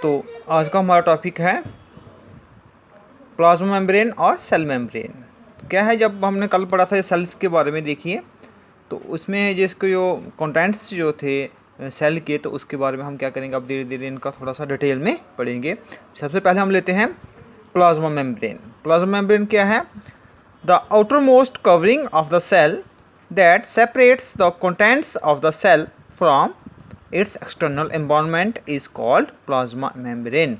तो आज का हमारा टॉपिक है प्लाज्मा मेम्ब्रेन और सेल मेम्ब्रेन। क्या है, जब हमने कल पढ़ा था सेल्स के बारे में, देखिए तो उसमें जिसके जो कंटेंट्स जो थे सेल के, तो उसके बारे में हम क्या करेंगे, अब धीरे धीरे इनका थोड़ा सा डिटेल में पढ़ेंगे। सबसे पहले हम लेते हैं प्लाज्मा मेम्ब्रेन। प्लाज्मा मेम्ब्रेन क्या है? The outermost covering of the cell that separates the contents of the cell from its external environment is called plasma membrane.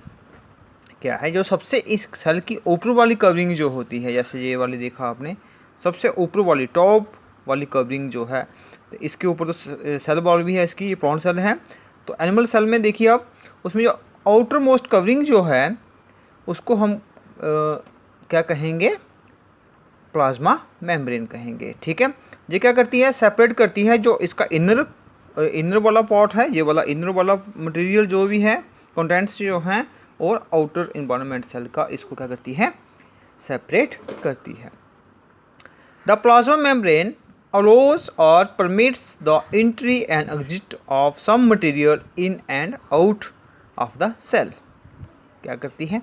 क्या है, जो सबसे इस सेल की ऊपर वाली कवरिंग जो होती है, जैसे ये वाली देखा आपने, सबसे ऊपर वाली टॉप वाली कवरिंग जो है, तो इसके ऊपर तो सेल वॉल भी है इसकी, ये प्लांट सेल है। तो एनिमल सेल में देखिए आप, उसमें जो आउटर मोस्ट कवरिंग जो है उसको हम क्या कहेंगे, प्लाज्मा मेम्ब्रेन कहेंगे। ठीक है, ये क्या करती है, सेपरेट करती है जो इसका इनर वाला पार्ट है, ये वाला इनर वाला मटेरियल जो भी है, कंटेंट्स जो हैं, और आउटर इन्वायरमेंट सेल का, इसको क्या करती है, सेपरेट करती है। The plasma membrane allows or permits the entry and exit of some material in and out of the cell। क्या करती है,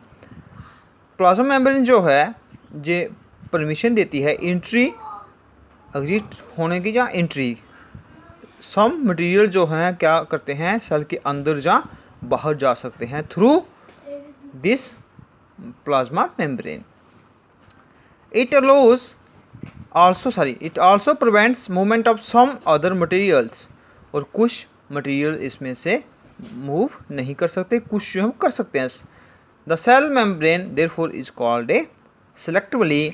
प्लाज्मा मेम्ब्रेन जो है ये परमिशन देती है एंट्री एग्जिट होने की, या एंट्री सम मटेरियल जो हैं क्या करते हैं, सेल के अंदर या बाहर जा सकते हैं through this plasma membrane. It also prevents movement of some other materials। और कुछ मटेरियल इसमें से मूव नहीं कर सकते, कुछ जो हम कर सकते हैं। The cell membrane therefore is called a selectively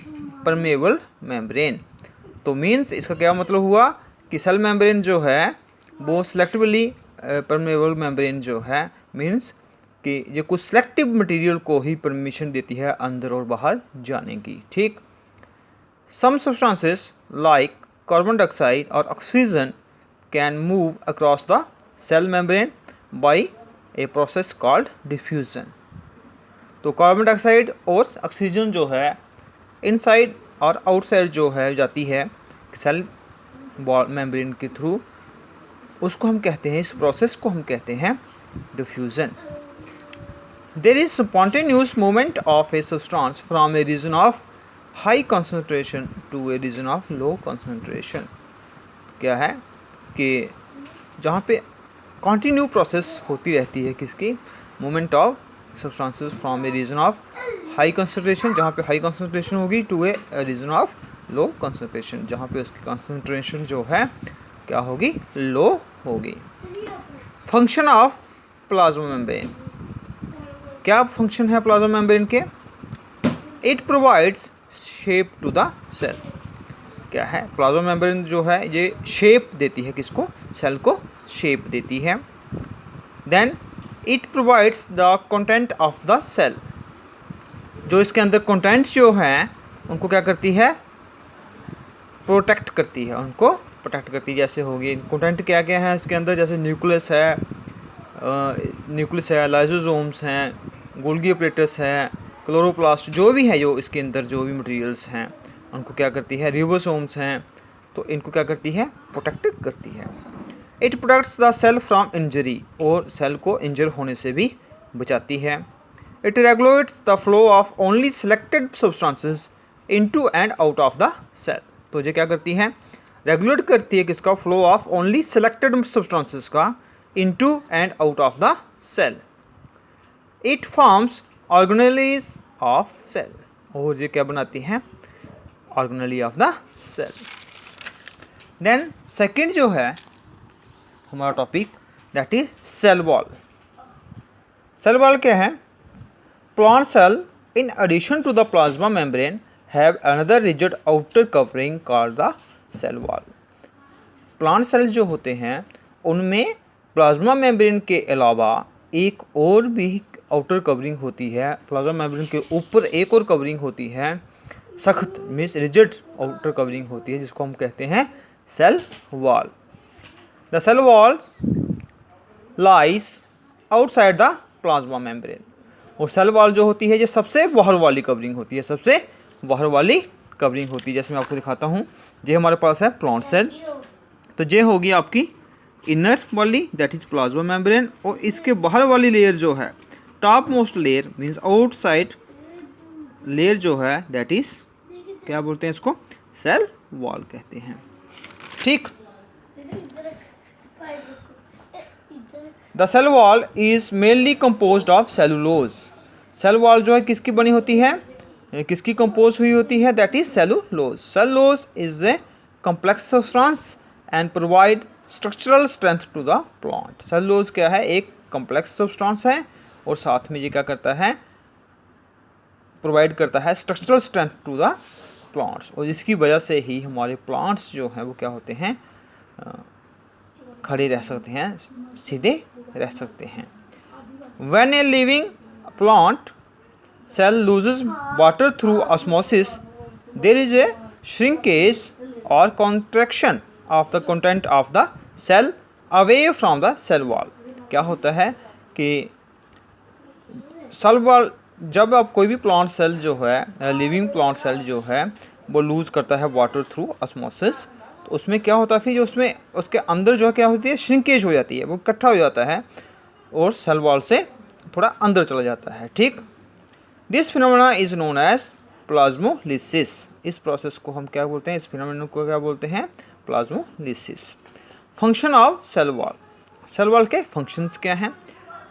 permeable membrane. तो मीन्स इसका क्या मतलब हुआ कि सेल मेम्ब्रेन जो है वो सेलेक्टिवली परमेबल मेम्ब्रेन जो है, मीन्स कि ये कुछ सेलेक्टिव मटेरियल को ही परमिशन देती है अंदर और बाहर जाने की। ठीक, some substances like carbon dioxide or oxygen can move across the cell membrane by a process called diffusion। तो कार्बन डाइऑक्साइड और ऑक्सीजन जो है इनसाइड और आउटसाइड जो है जाती है सेल मेम्ब्रेन के थ्रू, उसको हम कहते हैं, इस प्रोसेस को हम कहते हैं diffusion. There is spontaneous movement of a substance from a region of high concentration to a region of low concentration. क्या है कि जहाँ पे कंटिन्यू प्रोसेस होती रहती है किसकी, movement of substances from a region of high concentration, जहाँ पे हाई कंसनट्रेशन होगी, to a region of low concentration, जहाँ पे उसकी कंसनट्रेशन जो है क्या होगी, लो होगी। Function of plasma membrane. क्या फंक्शन है प्लाज्मा मेम्ब्रेन के? It provides shape to the cell. क्या है, प्लाज्मा मेम्ब्रेन जो है ये शेप देती है किसको, सेल को शेप देती है। Then it provides the content of the cell. जो इसके अंदर कंटेंट्स जो हैं उनको क्या करती है, प्रोटेक्ट करती है, उनको प्रोटेक्ट करती है। जैसे होगी कंटेंट क्या क्या है इसके अंदर, जैसे न्यूक्लियस है, लाइसोसोम्स हैं, गोल्गी अपरेटस है, क्लोरोप्लास्ट, जो भी है, जो इसके अंदर जो भी मटेरियल्स हैं उनको क्या करती है, रिबोसोम्स हैं, तो इनको क्या करती है, प्रोटेक्ट करती है। It protects the cell from injury, और सेल को इंजर होने से भी बचाती है। It regulates the flow of only selected substances into and out of the cell. तो ये क्या करती है, रेगुलेट करती है किसका, flow of only selected substances का into and out of the cell. It forms organelles of cell, और ये क्या बनाती हैं, organelle of the cell. Then second जो है हमारा topic, that is cell wall. Cell wall क्या है? Plant cell in addition to the plasma membrane have another rigid outer covering called the cell wall. Plant cells जो होते हैं उनमें plasma membrane के अलावा एक और भी आउटर कवरिंग होती है। प्लाज्मा मेम्ब्रेन के ऊपर एक और कवरिंग होती है, सख्त मीन्स रिजिड आउटर कवरिंग होती है, जिसको हम कहते हैं cell wall. The cell wall lies outside the plasma membrane. और सेल वॉल जो होती है ये सबसे बाहर वाली कवरिंग होती है, सबसे बाहर वाली कवरिंग होती है। जैसे मैं आपको दिखाता हूँ, ये हमारे पास है प्लांट सेल, तो ये होगी आपकी इनर वाली, दैट इज प्लाज्मा मेम्ब्रेन, और इसके बाहर वाली लेयर जो है top most layer means outside layer जो है दैट इज क्या बोलते हैं इसको, सेल वॉल कहते हैं। ठीक। The cell wall is mainly composed of cellulose. Cell wall जो है किसकी बनी होती है, किसकी कंपोज हुई होती है, that is cellulose. Cellulose is a complex substance and provide structural strength to the plant. Cellulose क्या है, एक कॉम्प्लेक्स सब्सटेंस है और साथ में ये क्या करता है, प्रोवाइड करता है structural strength to the plants, और इसकी वजह से ही हमारे प्लांट्स जो हैं वो क्या होते हैं, खड़े रह सकते हैं, सीधे रह सकते हैं। When a living plant cell loses water through osmosis, there is a shrinkage or contraction of the content of the cell away from the cell wall। क्या होता है कि सेल वॉल, जब आप कोई भी प्लांट सेल जो है, लिविंग प्लांट सेल जो है वो लूज़ करता है वाटर थ्रू ऑस्मोसिस, तो उसमें क्या होता है फिर जो उसमें उसके अंदर जो है क्या होती है, श्रिंकेज हो जाती है, वो इकट्ठा हो जाता है और सेल वॉल से थोड़ा अंदर चला जाता है। ठीक। This phenomena is known as plasmolysis. इस प्रोसेस को हम क्या बोलते हैं, इस फिनोमेना को क्या बोलते हैं, plasmolysis. Function of cell wall. Cell wall के फंक्शंस क्या हैं,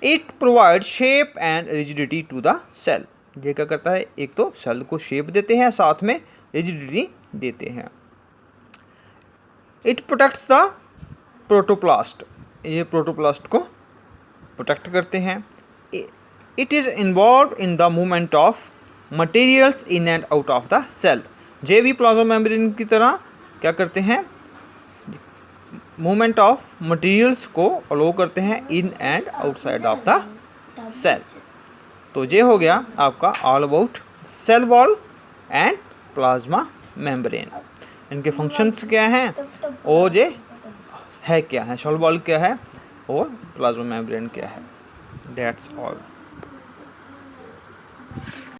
it provide shape and rigidity to the cell. ये क्या करता है, एक तो सेल को शेप देते हैं, साथ में रिजिडिटी देते हैं। It protects the protoplast. ये प्रोटोप्लास्ट को प्रोटेक्ट करते हैं। It is involve in the movement of materials in and out of the cell. ये भी प्लाज्मा मेम्ब्रेन की तरह क्या करते हैं, मूवमेंट ऑफ मटेरियल्स को अलो करते हैं in and outside of the cell. तो ये हो गया आपका all about cell wall and plasma membrane. इनके फंक्शंस क्या हैं और ये है क्या है, सेल वॉल क्या है और प्लाज्मा मेम्ब्रेन क्या है। That's all.